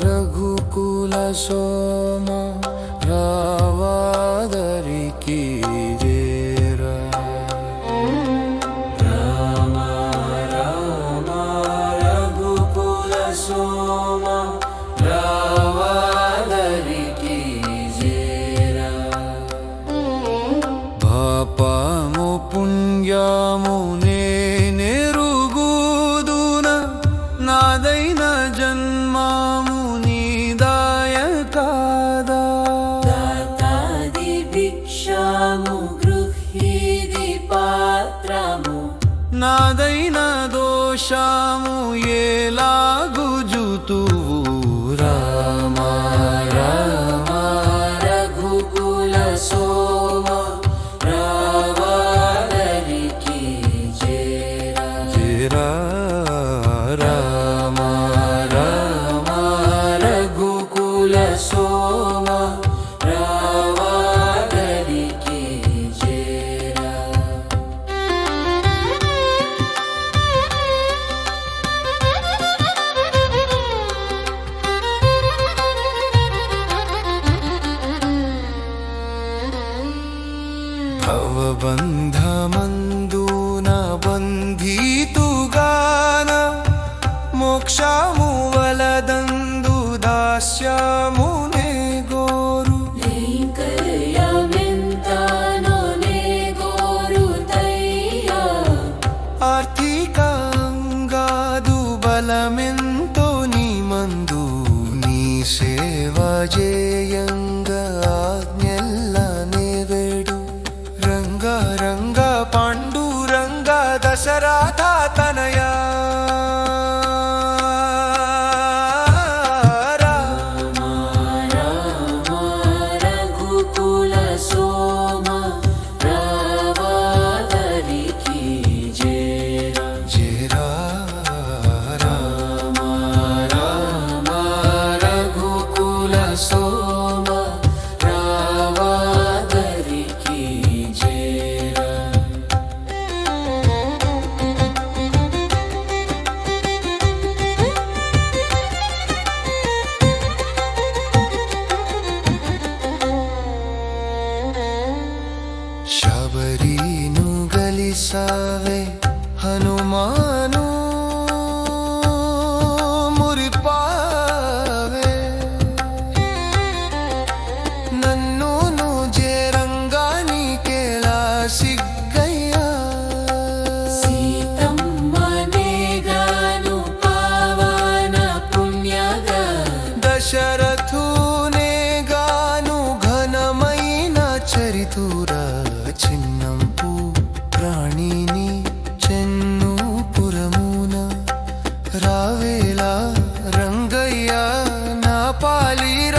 రఘుకుల సోమ రావాదరికి చేరా రామ రామ రఘుకుల సోమ రావాదరికి చేరా పాపము పుణ్యము నేనెరుగుదున నాదైన జన్మము నీదాయ కాదా దాతాది భిక్షాము గృహీది పాత్రము నాదైన దోషము ఎలాగుజుతువు రామ రామ రఘుకుల సోమ రావాదరికి చేరా చేరా రామ రామ రఘుకుల సోమ రావాదరికి చేరా భవబంధమందున బంధితుగాన మోక్షము వలదందు దాస్యము నే గోరు కైంకర్యమెంతనో నే గోరుతయ్యా ఆర్థికంగాదు బలమెంతో నీ మందు నీ సేవ జేయంగా ఆజ్ఞెల్ల నెవేడు రంగ రంగ పాండురంగ దశరథ తనయా రామ రామ రఘుకుల సోమ రావాదరికి చేరా చేరా రామ రామ రఘుకుల సోమ రావాదరికి చేరా ಶಬರಿನು ಗಲಿಸಾವೆ ಹನುಮಾನು ಮುರಿಪಾವೆ ನನ್ನೂನು ಜೇರಂಗಾನಿ ಕೇಳ ಸಿగ్గಯ್ಯ సీతమ్మనే గాను పావన పుణ్యగా దశరథునే గాను ఘనమైన చరితుర చిన్నంపు ప్రాణిని చెన్నూపురమున రావేలా రంగయ్య నా పాలిర